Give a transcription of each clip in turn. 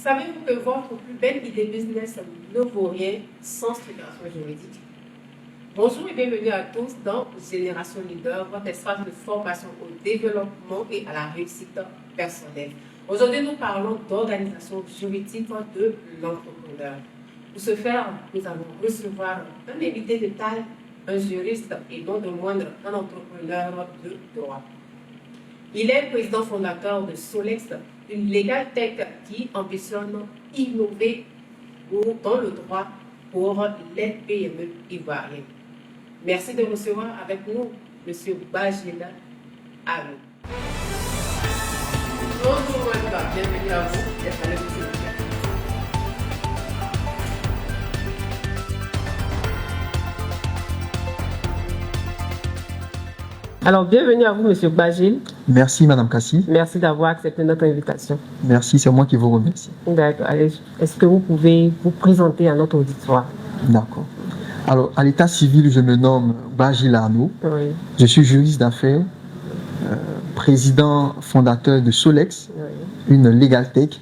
Savez-vous que votre plus belle idée business ne vaut rien sans structuration juridique? Bonjour et bienvenue à tous dans Génération Leader, votre espace de formation au développement et à la réussite personnelle. Aujourd'hui, nous parlons d'organisation juridique de l'entrepreneur. Pour ce faire, nous allons recevoir un invité de taille, un juriste et non de moindre, un entrepreneur de droit. Il est président fondateur de Solex, une legal tech qui ambitionne innover dans le droit pour les PME ivoiriennes. Merci de recevoir avec nous M. Bajila Alou. Bonjour, bienvenue à vous. Alors, bienvenue à vous, M. Bajil. Merci, Madame Kassi. Merci d'avoir accepté notre invitation. Merci, c'est moi qui vous remercie. D'accord. Est-ce que vous pouvez vous présenter à notre auditoire? D'accord. Alors, à l'état civil, je me nomme Bajil Arnaud. Oui. Je suis juriste d'affaires, président fondateur de Solex, oui, une legal tech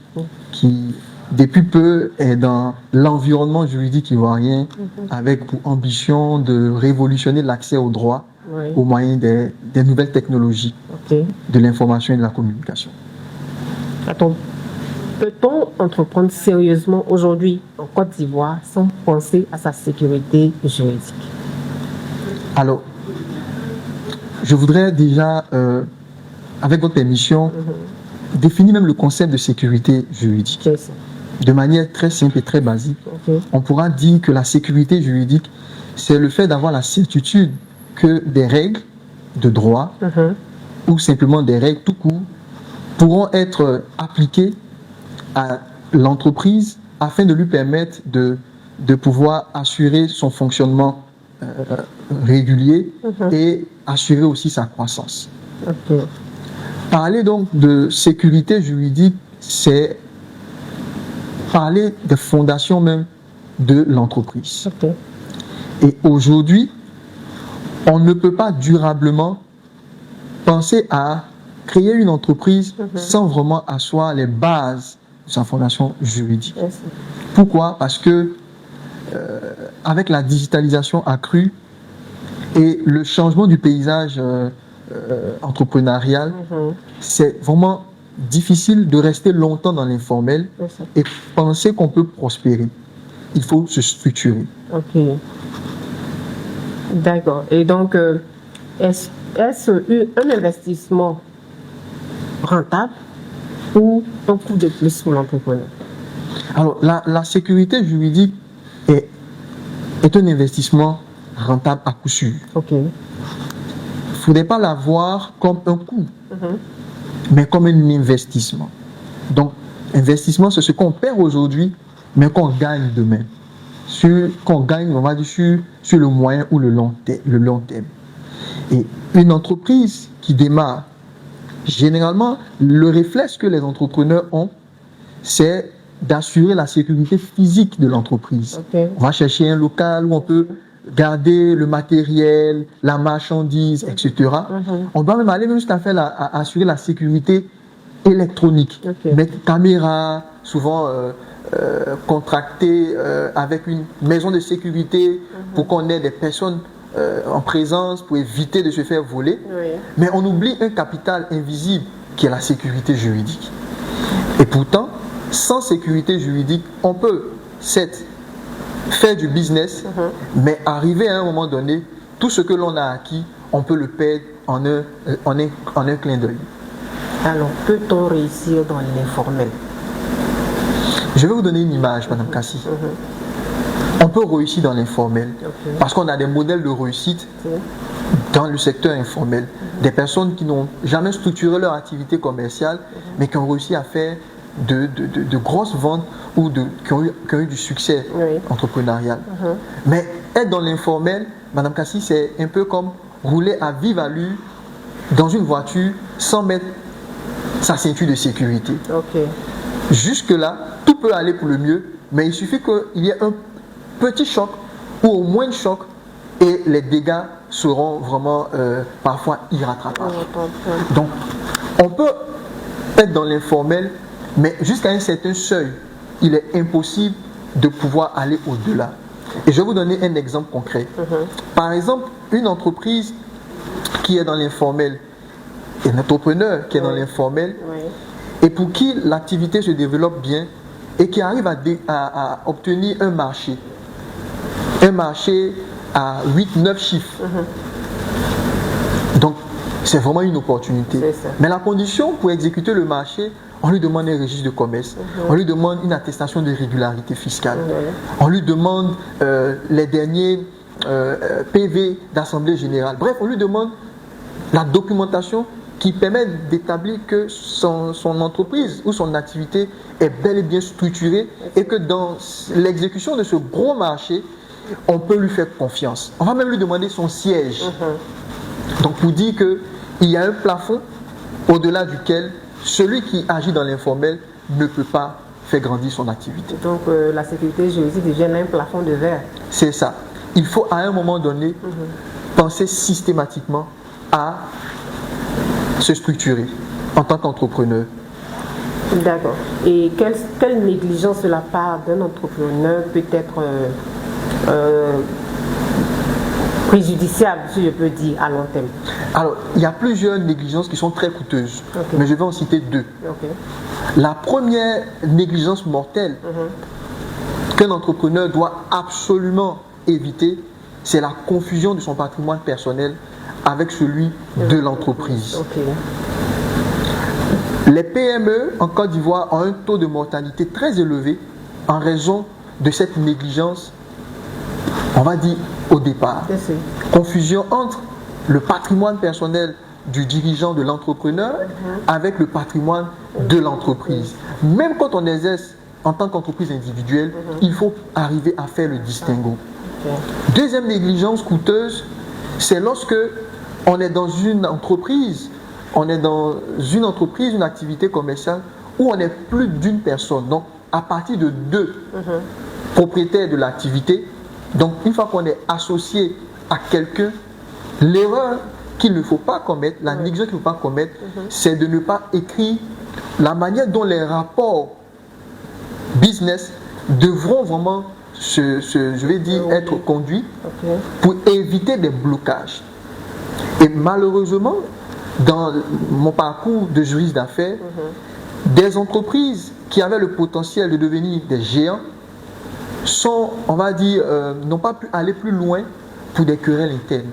qui, depuis peu, est dans l'environnement juridique ivoirien avec pour ambition de révolutionner l'accès au droit, oui, au moyen des nouvelles technologies, okay, de l'information et de la communication. Attends, peut-on entreprendre sérieusement aujourd'hui en Côte d'Ivoire sans penser à sa sécurité juridique? Alors, je voudrais déjà, avec votre permission, définir même le concept de sécurité juridique. De manière très simple et très basique. Okay. On pourra dire que la sécurité juridique, c'est le fait d'avoir la certitude que des règles de droit ou simplement des règles tout court pourront être appliquées à l'entreprise afin de lui permettre de pouvoir assurer son fonctionnement régulier et assurer aussi sa croissance. Okay. Parler donc de sécurité juridique, c'est parler des fondations même de l'entreprise. Okay. Et aujourd'hui, on ne peut pas durablement penser à créer une entreprise sans vraiment asseoir les bases de sa fondation juridique. Pourquoi? Parce que avec la digitalisation accrue et le changement du paysage entrepreneurial, c'est vraiment difficile de rester longtemps dans l'informel et penser qu'on peut prospérer. Il faut se structurer. Ok. D'accord. Et donc, est-ce un investissement rentable ou un coût de plus pour l'entrepreneur? Alors, la sécurité juridique est un investissement rentable à coup sûr. Ok. Il ne faudrait pas la voir comme un coût, mais comme un investissement. Donc, investissement, c'est ce qu'on perd aujourd'hui, mais qu'on gagne demain. Qu'on gagne, on va dire, sur le moyen ou le long terme. Et une entreprise qui démarre, généralement, le réflexe que les entrepreneurs ont, c'est d'assurer la sécurité physique de l'entreprise. Okay. On va chercher un local où on peut garder le matériel, la marchandise, etc. On doit même aller jusqu'à assurer la sécurité électronique. Okay. Mettre caméra, souvent contracter avec une maison de sécurité pour qu'on ait des personnes en présence pour éviter de se faire voler. Oui. Mais on oublie un capital invisible qui est la sécurité juridique. Et pourtant, sans sécurité juridique, on peut faire du business, mais arriver à un moment donné, tout ce que l'on a acquis, on peut le perdre en un clin d'œil. Alors, peut-on réussir dans l'informel? Je vais vous donner une image, Madame Kassi. On peut réussir dans l'informel parce qu'on a des modèles de réussite dans le secteur informel. Des personnes qui n'ont jamais structuré leur activité commerciale, mais qui ont réussi à faire de grosses ventes ou qui ont eu du succès entrepreneurial. Mais être dans l'informel, Madame Kassi, c'est un peu comme rouler à vive allure dans une voiture sans mettre sa ceinture de sécurité. Jusque-là, tout peut aller pour le mieux, mais il suffit qu'il y ait un petit choc ou au moins un choc et les dégâts seront vraiment parfois irrattrapables. Donc, on peut être dans l'informel, mais jusqu'à un certain seuil, il est impossible de pouvoir aller au-delà. Et je vais vous donner un exemple concret. Par exemple, une entreprise qui est dans l'informel, un entrepreneur qui est dans l'informel, et pour qui l'activité se développe bien et qui arrive à obtenir un marché à 8-9 chiffres. Donc, c'est vraiment une opportunité. Mais la condition pour exécuter le marché, on lui demande un registre de commerce, on lui demande une attestation de régularité fiscale, on lui demande les derniers PV d'Assemblée Générale. Bref, on lui demande la documentation qui permet d'établir que son entreprise ou son activité est bel et bien structurée et que dans l'exécution de ce gros marché, on peut lui faire confiance. On va même lui demander son siège. Donc, pour dire qu'il y a un plafond au-delà duquel celui qui agit dans l'informel ne peut pas faire grandir son activité. Donc, la sécurité juridique devient un plafond de verre. C'est ça. Il faut à un moment donné penser systématiquement à se structurer en tant qu'entrepreneur. D'accord. Et quelle négligence de la part d'un entrepreneur peut être préjudiciable, si je peux dire, à long terme? Alors, il y a plusieurs négligences qui sont très coûteuses, mais je vais en citer deux. La première négligence mortelle qu'un entrepreneur doit absolument éviter, c'est la confusion de son patrimoine personnel avec celui de l'entreprise. Les PME en Côte d'Ivoire ont un taux de mortalité très élevé en raison de cette négligence, on va dire au départ. Confusion entre le patrimoine personnel du dirigeant de l'entrepreneur avec le patrimoine de l'entreprise. Même quand on exerce en tant qu'entreprise individuelle, il faut arriver à faire le distinguo. Deuxième négligence coûteuse, c'est lorsque on est dans une entreprise, une activité commerciale où on est plus d'une personne. Donc, à partir de deux propriétaires de l'activité, donc une fois qu'on est associé à quelqu'un, l'erreur qu'il ne faut pas commettre, la négligence qu'il ne faut pas commettre, c'est de ne pas écrire la manière dont les rapports business devront vraiment être conduits pour éviter des blocages. Et malheureusement, dans mon parcours de juriste d'affaires, des entreprises qui avaient le potentiel de devenir des géants n'ont pas pu aller plus loin pour des querelles internes.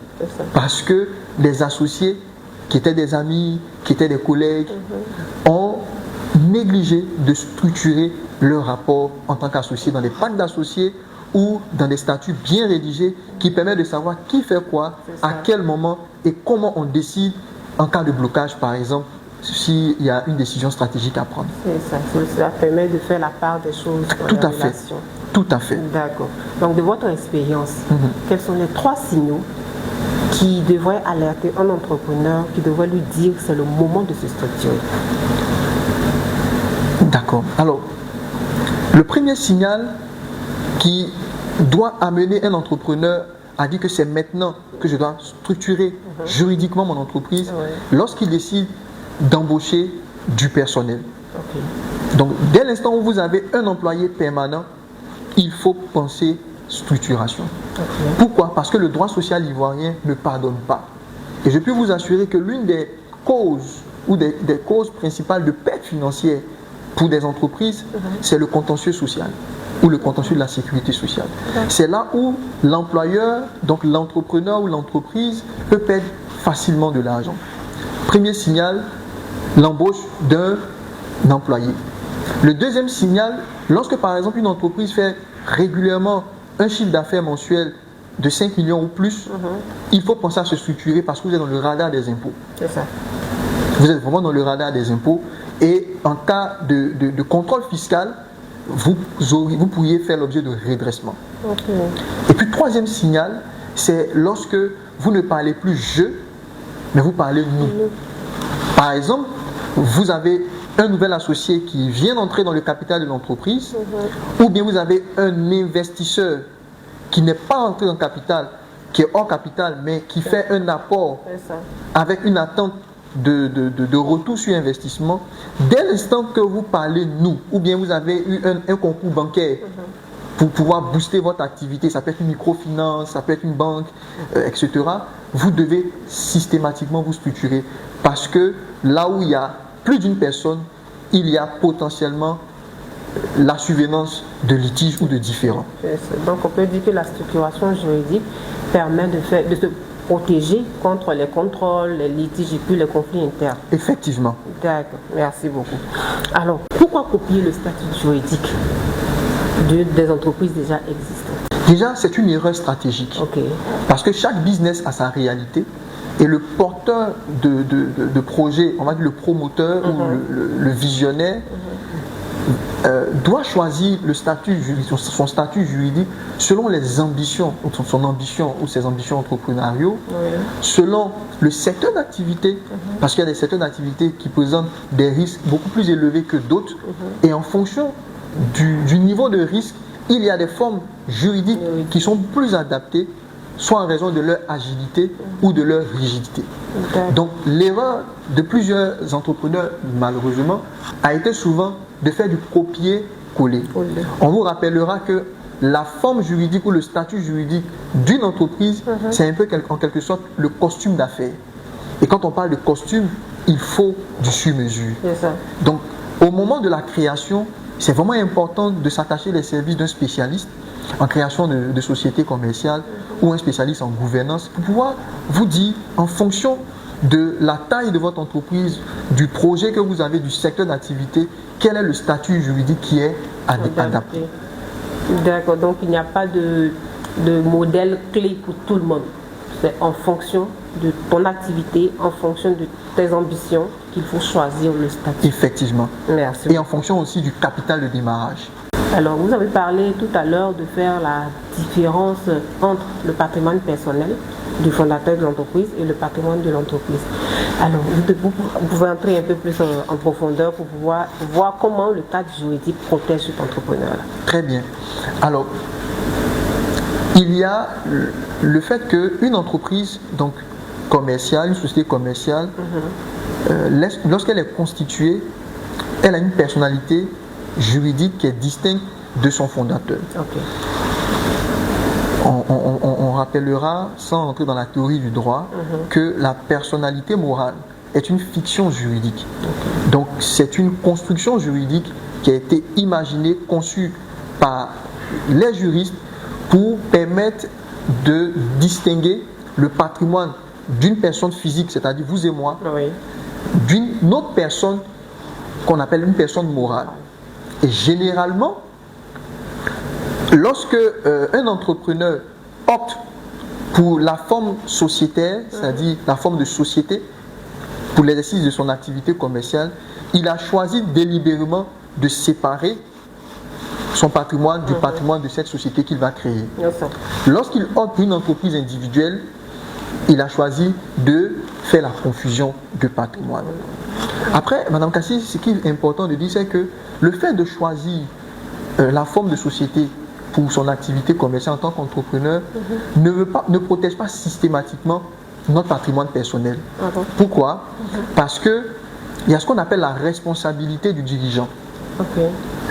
Parce que les associés, qui étaient des amis, qui étaient des collègues, ont négligé de structurer leur rapport en tant qu'associés dans des pactes d'associés ou dans des statuts bien rédigés qui permettent de savoir qui fait quoi, à quel moment et comment on décide en cas de blocage, par exemple, s'il y a une décision stratégique à prendre. C'est ça, ça permet de faire la part des choses. Tout à fait. Tout à fait. D'accord. Donc, de votre expérience, quels sont les 3 signaux qui devraient alerter un entrepreneur, qui devraient lui dire que c'est le moment de se structurer? D'accord. Alors, le premier signal qui doit amener un entrepreneur à dire que c'est maintenant que je dois structurer juridiquement mon entreprise, lorsqu'il décide d'embaucher du personnel. Donc, dès l'instant où vous avez un employé permanent, il faut penser structuration. Pourquoi? Parce que le droit social ivoirien ne pardonne pas. Et je peux vous assurer que l'une des causes ou des causes principales de perte financière pour des entreprises, c'est le contentieux social ou le contentieux de la sécurité sociale. C'est là où l'employeur, donc l'entrepreneur ou l'entreprise, peut perdre facilement de l'argent. Premier signal, l'embauche d'un employé. Le deuxième signal, lorsque par exemple une entreprise fait régulièrement un chiffre d'affaires mensuel de 5 millions ou plus, il faut penser à se structurer parce que vous êtes dans le radar des impôts. C'est ça. Vous êtes vraiment dans le radar des impôts et en cas de contrôle fiscal, vous pourriez faire l'objet de redressement. Et puis troisième signal, c'est lorsque vous ne parlez plus je, mais vous parlez nous. Par exemple, vous avez un nouvel associé qui vient d'entrer dans le capital de l'entreprise, ou bien vous avez un investisseur qui n'est pas entré dans le capital, qui est hors capital, mais qui fait un apport avec une attente de retour sur investissement, dès l'instant que vous parlez nous, ou bien vous avez eu un concours bancaire pour pouvoir booster votre activité, ça peut être une microfinance, ça peut être une banque, etc., vous devez systématiquement vous structurer parce que là où il y a plus d'une personne, il y a potentiellement la survenance de litiges ou de différends. Donc on peut dire que la structuration juridique permet de se protéger contre les contrôles, les litiges et puis les conflits internes. Effectivement. D'accord, merci beaucoup. Alors, pourquoi copier le statut juridique des entreprises déjà existantes? Déjà, c'est une erreur stratégique. Okay. Parce que chaque business a sa réalité et le porteur de projet, on va dire le promoteur ou le visionnaire, doit choisir le statut juridique, son statut juridique selon les ambitions, son ambition ou ses ambitions entrepreneuriaux, selon le secteur d'activité, parce qu'il y a des secteurs d'activité qui présentent des risques beaucoup plus élevés que d'autres, et en fonction du niveau de risque, il y a des formes juridiques qui sont plus adaptées, soit en raison de leur agilité ou de leur rigidité. Donc l'erreur de plusieurs entrepreneurs, malheureusement, a été souvent de faire du copier-coller. On vous rappellera que la forme juridique ou le statut juridique d'une entreprise, c'est un peu en quelque sorte le costume d'affaires. Et quand on parle de costume, il faut du sur-mesure. Donc au moment de la création, c'est vraiment important de s'attacher les services d'un spécialiste en création de sociétés commerciales ou un spécialiste en gouvernance pour pouvoir vous dire en fonction de la taille de votre entreprise, du projet que vous avez, du secteur d'activité, quel est le statut juridique qui est adapté. D'accord, donc il n'y a pas de modèle clé pour tout le monde. C'est en fonction de ton activité, en fonction de tes ambitions qu'il faut choisir le statut. Effectivement. Merci. Et en fonction aussi du capital de démarrage. Alors, vous avez parlé tout à l'heure de faire la différence entre le patrimoine personnel du fondateur de l'entreprise et le patrimoine de l'entreprise. Alors, vous pouvez entrer un peu plus en profondeur pour pouvoir voir comment le cadre juridique protège cet entrepreneur-là. Très bien. Alors, il y a le fait qu'une entreprise donc, commerciale, une société commerciale, lorsqu'elle est constituée, elle a une personnalité juridique qui est distincte de son fondateur. Okay. On rappellera, sans entrer dans la théorie du droit, que la personnalité morale est une fiction juridique. Okay. Donc c'est une construction juridique qui a été imaginée, conçue par les juristes pour permettre de distinguer le patrimoine d'une personne physique, c'est-à-dire vous et moi, d'une autre personne qu'on appelle une personne morale. Et généralement, lorsque un entrepreneur opte pour la forme sociétaire, c'est-à-dire la forme de société, pour l'exercice de son activité commerciale, il a choisi délibérément de séparer son patrimoine du patrimoine de cette société qu'il va créer. Lorsqu'il opte pour une entreprise individuelle, il a choisi de faire la confusion de patrimoine. Après, Madame Cassis, ce qui est important de dire, c'est que le fait de choisir la forme de société pour son activité commerciale en tant qu'entrepreneur ne protège pas systématiquement notre patrimoine personnel. Pourquoi? Parce qu'il y a ce qu'on appelle la responsabilité du dirigeant.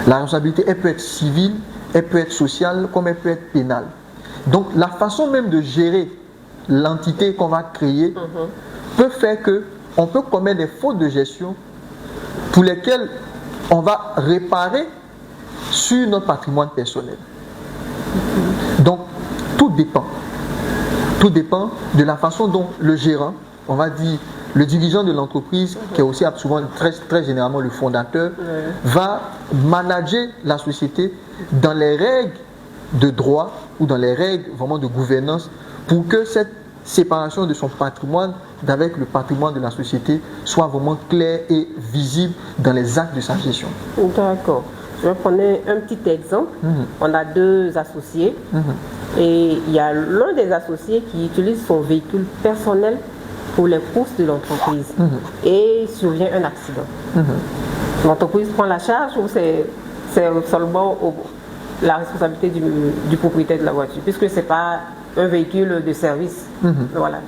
La responsabilité, elle peut être civile, elle peut être sociale, comme elle peut être pénale. Donc, la façon même de gérer l'entité qu'on va créer peut faire qu'on peut commettre des fautes de gestion pour lesquelles on va réparer sur notre patrimoine personnel. Donc, tout dépend. Tout dépend de la façon dont le gérant, on va dire le dirigeant de l'entreprise, qui est aussi souvent très généralement le fondateur, va manager la société dans les règles de droit ou dans les règles vraiment de gouvernance pour que cette séparation de son patrimoine avec le patrimoine de la société soit vraiment claire et visible dans les actes de sa gestion. D'accord. Je vais prendre un petit exemple. On a deux associés et il y a l'un des associés qui utilise son véhicule personnel pour les courses de l'entreprise et survient un accident. L'entreprise prend la charge ou c'est seulement la responsabilité du propriétaire de la voiture, puisque ce n'est pas un véhicule de service. Voilà,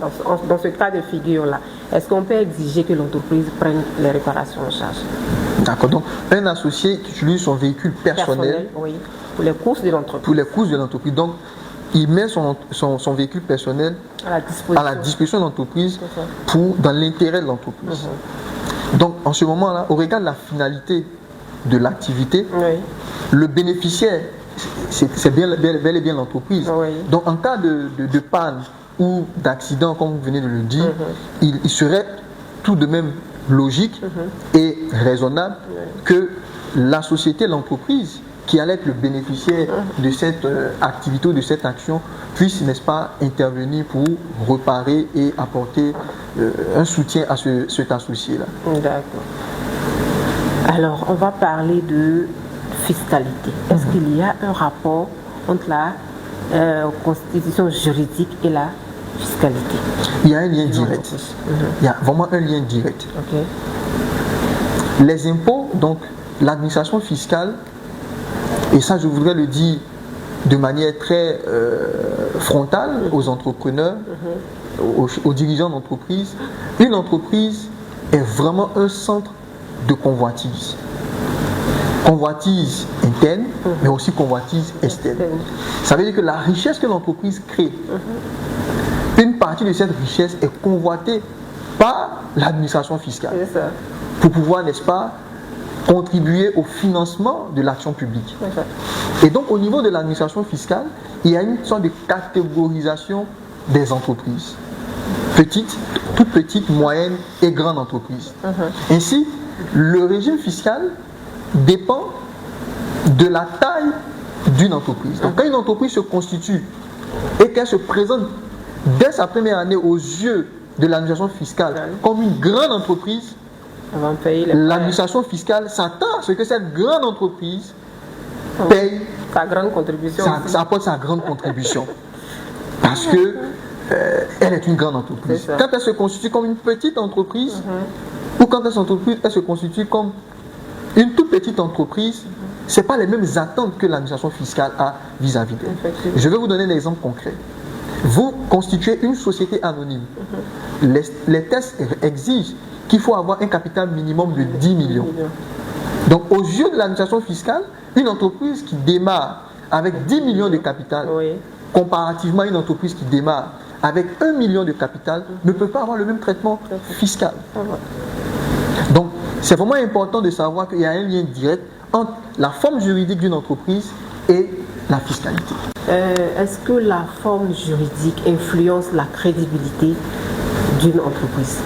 dans ce cas de figure-là. est-ce qu'on peut exiger que l'entreprise prenne les réparations en charge? D'accord. Donc, un associé qui utilise son véhicule personnel oui, pour les courses de l'entreprise. Pour les courses de l'entreprise. Donc, il met son véhicule personnel à la disposition de l'entreprise dans l'intérêt de l'entreprise. Donc, en ce moment-là, au regard de la finalité de l'activité, le bénéficiaire, c'est bel et bien l'entreprise. Donc, en cas de panne ou d'accident, comme vous venez de le dire, il serait tout de même logique et raisonnable que la société, l'entreprise, qui allait être le bénéficiaire de cette activité ou de cette action, puisse, n'est-ce pas, intervenir pour réparer et apporter un soutien à cet associé-là. D'accord. Alors, on va parler de fiscalité. Est-ce qu'il y a un rapport entre la constitution juridique et la fiscalité? Il y a un lien direct. Il y a vraiment un lien direct. Les impôts, donc l'administration fiscale, et ça je voudrais le dire de manière très frontale aux entrepreneurs, aux dirigeants d'entreprise, une entreprise est vraiment un centre de convoitise. Convoitise interne, mais aussi convoitise externe. Ça veut dire que la richesse que l'entreprise crée, une partie de cette richesse est convoitée par l'administration fiscale pour pouvoir, n'est-ce pas, contribuer au financement de l'action publique. Et donc, au niveau de l'administration fiscale, il y a une sorte de catégorisation des entreprises. Petites, toutes petites, moyennes et grandes entreprises. Ainsi, le régime fiscal dépend de la taille d'une entreprise. Donc, quand une entreprise se constitue et qu'elle se présente dès sa première année aux yeux de l'administration fiscale comme une grande entreprise, l'administration fiscale s'attend à ce que cette grande entreprise paye sa grande contribution. Ça apporte sa grande contribution. Parce que elle est une grande entreprise. Quand elle se constitue comme une petite entreprise, ou quand elle se constitue comme une toute petite entreprise, ce n'est pas les mêmes attentes que l'administration fiscale a vis-à-vis d'elle. Je vais vous donner un exemple concret. Vous constituez une société anonyme. Les tests exigent qu'il faut avoir un capital minimum de 10 millions. Donc, aux yeux de l'administration fiscale, une entreprise qui démarre avec 10 millions de capital, comparativement à une entreprise qui démarre avec 1 million de capital, ne peut pas avoir le même traitement fiscal. Donc, c'est vraiment important de savoir qu'il y a un lien direct entre la forme juridique d'une entreprise et la fiscalité. Est-ce que la forme juridique influence la crédibilité d'une entreprise?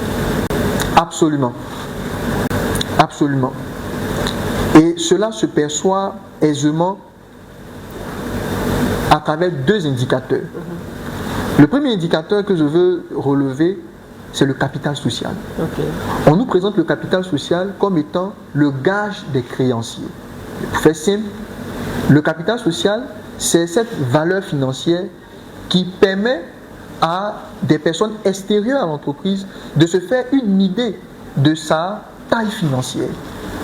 Absolument. Absolument. Et cela se perçoit aisément à travers deux indicateurs. Le premier indicateur que je veux relever, c'est le capital social. On nous présente le capital social comme étant le gage des créanciers. Pour faire simple, le capital social, c'est cette valeur financière qui permet à des personnes extérieures à l'entreprise de se faire une idée de sa taille financière,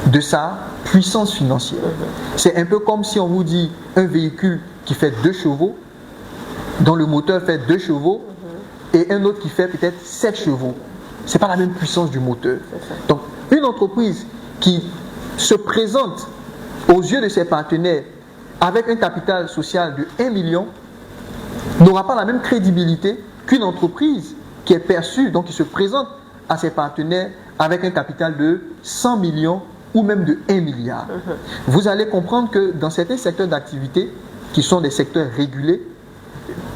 de sa puissance financière. C'est un peu comme si on vous dit un véhicule qui fait 2 chevaux, dont le moteur fait 2 chevaux, et un autre qui fait peut-être 7 chevaux. Ce n'est pas la même puissance du moteur. Donc, une entreprise qui se présente aux yeux de ses partenaires avec un capital social de 1 million n'aura pas la même crédibilité qu'une entreprise qui est perçue, donc qui se présente à ses partenaires avec un capital de 100 millions ou même de 1 milliard. Vous allez comprendre que dans certains secteurs d'activité, qui sont des secteurs régulés,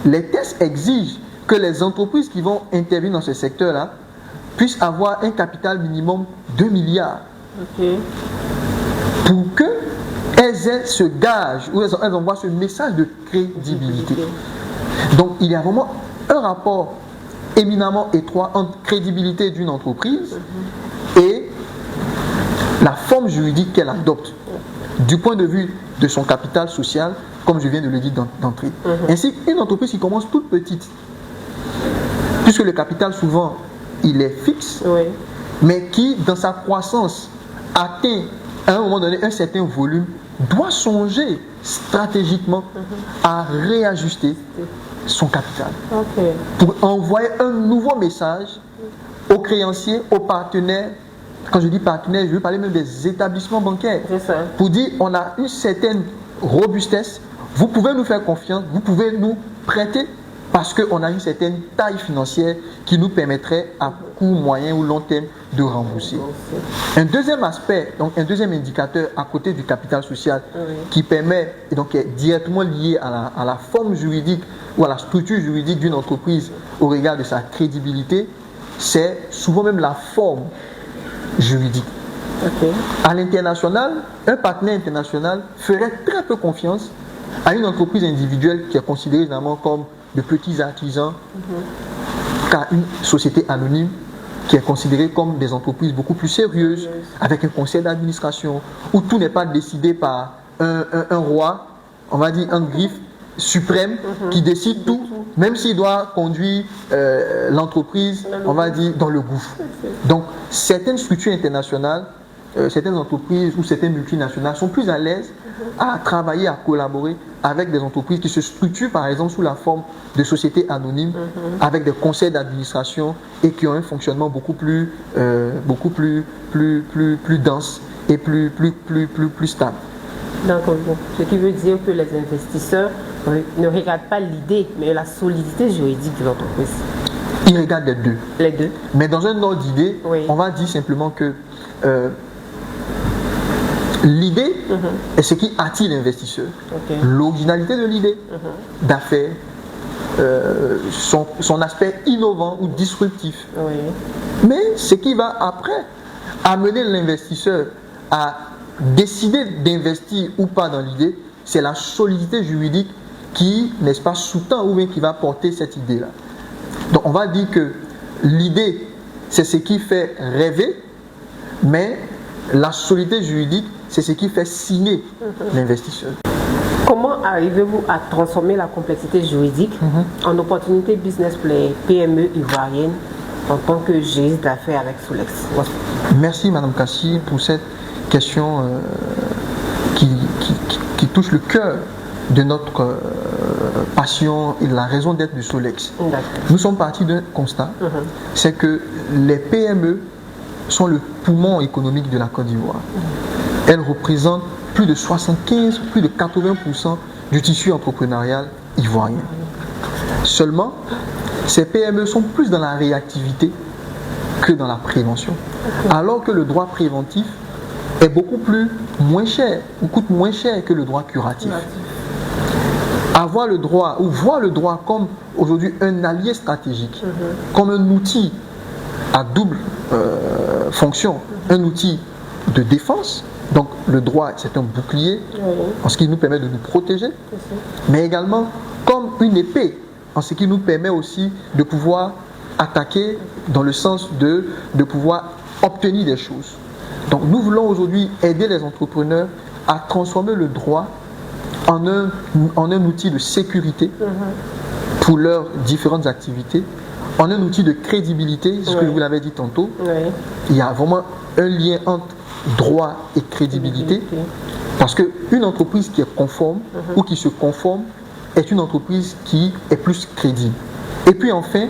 les tests exigent que les entreprises qui vont intervenir dans ce secteur-là puissent avoir un capital minimum de 2 milliards. Pour qu'elles aient ce gage, ou elles envoient ce message de crédibilité. Donc il y a vraiment un rapport éminemment étroit entre crédibilité d'une entreprise et la forme juridique qu'elle adopte du point de vue de son capital social, comme je viens de le dire d'entrée. Ainsi, une entreprise qui commence toute petite, puisque le capital souvent il est fixe, mais qui dans sa croissance atteint à un moment donné un certain volume, doit songer stratégiquement à réajuster son capital pour envoyer un nouveau message aux créanciers, aux partenaires. Quand je dis partenaires, je veux parler même des établissements bancaires. C'est ça. Pour dire, on a une certaine robustesse, vous pouvez nous faire confiance, vous pouvez nous prêter parce qu'on a une certaine taille financière qui nous permettrait à court, moyen ou long terme de rembourser. Un deuxième aspect, donc un deuxième indicateur à côté du capital social qui permet, et donc est directement lié à la forme juridique ou à la structure juridique d'une entreprise au regard de sa crédibilité, c'est souvent même la forme juridique. À l'international, un partenaire international ferait très peu confiance à une entreprise individuelle qui est considérée généralement comme de petits artisans qu'à une société anonyme qui est considérée comme des entreprises beaucoup plus sérieuses, avec un conseil d'administration, où tout n'est pas décidé par un roi, on va dire un griffe suprême qui décide tout, même s'il doit conduire l'entreprise, on va dire, dans le gouffre. Donc, certaines structures internationales, certaines entreprises ou certaines multinationales sont plus à l'aise à travailler, à collaborer avec des entreprises qui se structurent par exemple sous la forme de sociétés anonymes avec des conseils d'administration et qui ont un fonctionnement beaucoup plus dense et plus stable. Donc, ce qui veut dire que les investisseurs ne regardent pas l'idée, mais la solidité juridique de l'entreprise. Ils regardent les deux. Les deux. Mais dans un ordre d'idée, on va dire simplement que l'idée est ce qui attire l'investisseur. L'originalité de l'idée d'affaires, son aspect innovant ou disruptif. Mais ce qui va après amener l'investisseur à décider d'investir ou pas dans l'idée, c'est la solidité juridique qui, n'est-ce pas, sous-tend ou bien qui va porter cette idée-là. Donc on va dire que l'idée, c'est ce qui fait rêver, mais la solidité juridique, c'est ce qui fait signer l'investisseur. Comment arrivez-vous à transformer la complexité juridique en opportunité business pour les PME ivoiriennes en tant que juriste d'affaires avec Solex? Merci Madame Kassi pour cette question qui touche le cœur de notre passion et la raison d'être du Solex. Nous sommes partis d'un constat, c'est que les PME sont le poumon économique de la Côte d'Ivoire. Elles représentent plus de 75, plus de 80% du tissu entrepreneurial ivoirien. Seulement, ces PME sont plus dans la réactivité que dans la prévention. Alors que le droit préventif est beaucoup moins cher, ou coûte moins cher que le droit curatif. Avoir le droit, ou voir le droit comme aujourd'hui un allié stratégique, comme un outil à double fonction, un outil de défense. Donc le droit, c'est un bouclier en ce qui nous permet de nous protéger, mais également comme une épée en ce qui nous permet aussi de pouvoir attaquer dans le sens de pouvoir obtenir des choses. Donc nous voulons aujourd'hui aider les entrepreneurs à transformer le droit en un outil de sécurité pour leurs différentes activités, en un outil de crédibilité, ce que je vous l'avais dit tantôt. Il y a vraiment un lien entre droit et crédibilité, parce qu'une entreprise qui est conforme ou qui se conforme est une entreprise qui est plus crédible. Et puis enfin,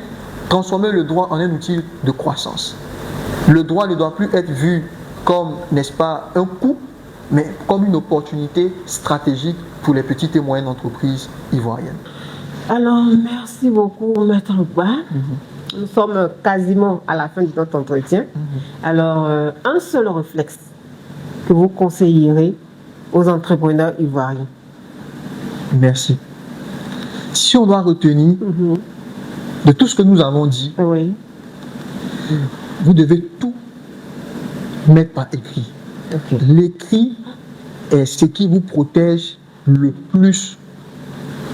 transformer le droit en un outil de croissance. Le droit ne doit plus être vu comme, n'est-ce pas, un coût, mais comme une opportunité stratégique pour les petites et moyennes entreprises ivoiriennes. Alors, merci beaucoup, Maître Ba. Nous sommes quasiment à la fin de notre entretien. Alors, un seul réflexe que vous conseillerez aux entrepreneurs ivoiriens? Merci. Si on doit retenir de tout ce que nous avons dit, vous devez tout mettre par écrit. L'écrit est ce qui vous protège le plus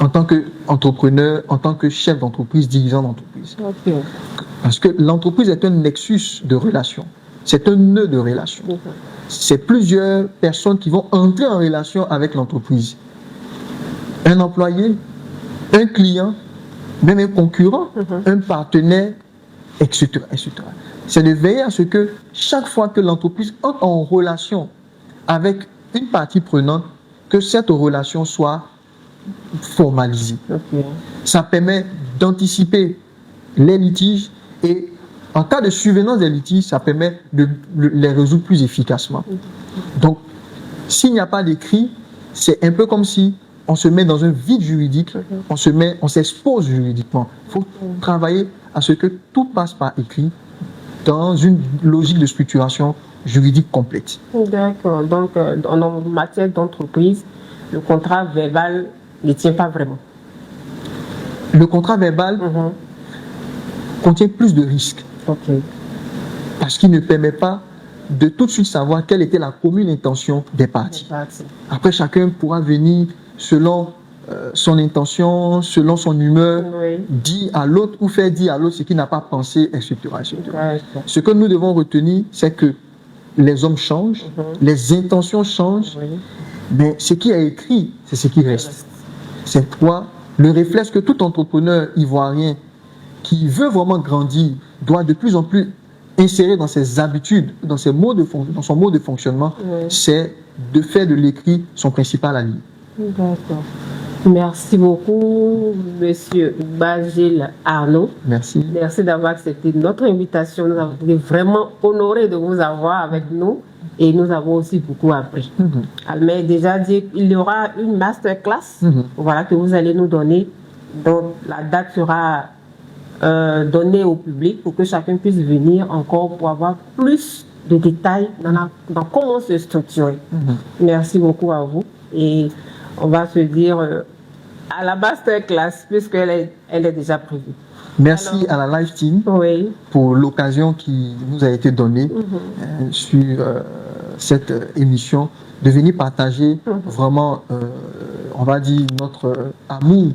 en tant qu'entrepreneur, en tant que chef d'entreprise, dirigeant d'entreprise. Parce que l'entreprise est un nexus de relations. C'est un nœud de relations. C'est plusieurs personnes qui vont entrer en relation avec l'entreprise. Un employé, un client, même un concurrent, un partenaire, etc. etc. C'est de veiller à ce que chaque fois que l'entreprise entre en relation avec une partie prenante, que cette relation soit formalisée. Ça permet d'anticiper les litiges et En cas de survenance des litiges, ça permet de les résoudre plus efficacement. Donc, s'il n'y a pas d'écrit, c'est un peu comme si on se met dans un vide juridique, on s'expose juridiquement. Il faut travailler à ce que tout passe par écrit dans une logique de structuration juridique complète. D'accord. Donc, en matière d'entreprise, le contrat verbal ne tient pas vraiment. Le contrat verbal contient plus de risques. Parce qu'il ne permet pas de tout de suite savoir quelle était la commune intention des parties. Après, chacun pourra venir selon son intention, selon son humeur, dire à l'autre ou faire dire à l'autre ce qu'il n'a pas pensé, etc. Ce que nous devons retenir, c'est que les hommes changent, les intentions changent, mais ce qui est écrit, c'est ce qui reste. C'est pourquoi le réflexe que tout entrepreneur ivoirien qui veut vraiment grandir doit de plus en plus insérer dans ses habitudes, dans son mode de fonctionnement, c'est de faire de l'écrit son principal allié. D'accord. Merci beaucoup, Monsieur Basile Arnaud. Merci. Merci d'avoir accepté notre invitation. Nous avons été vraiment honorés de vous avoir avec nous et nous avons aussi beaucoup appris. Mais déjà dit qu'il y aura une masterclass voilà, que vous allez nous donner. Donc la date sera donnée au public pour que chacun puisse venir encore pour avoir plus de détails dans comment se structurer. Merci beaucoup à vous et on va se dire à la masterclass puisqu'elle est déjà prévue. Merci à la Live Team pour l'occasion qui nous a été donnée sur cette émission de venir partager vraiment, on va dire, notre amour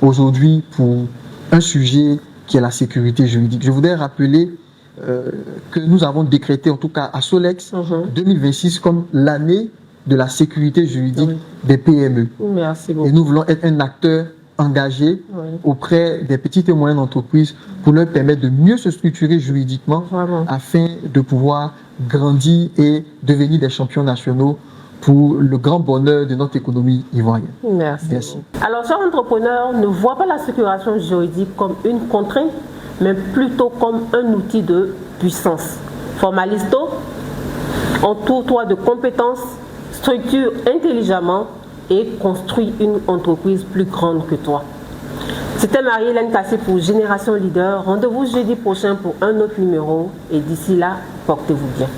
aujourd'hui pour un sujet qui est la sécurité juridique. Je voudrais rappeler que nous avons décrété, en tout cas à Solex, 2026 comme l'année de la sécurité juridique des PME. Merci beaucoup. Et nous voulons être un acteur engagé auprès des petites et moyennes entreprises pour leur permettre de mieux se structurer juridiquement afin de pouvoir grandir et devenir des champions nationaux pour le grand bonheur de notre économie ivoirienne. Merci. Alors, chers entrepreneurs, ne voient pas la sécurisation juridique comme une contrainte, mais plutôt comme un outil de puissance. Formalisto, entoure-toi de compétences, structure intelligemment et construis une entreprise plus grande que toi. C'était Marie-Hélène Cassé pour Génération Leader. Rendez-vous jeudi prochain pour un autre numéro et d'ici là, portez-vous bien.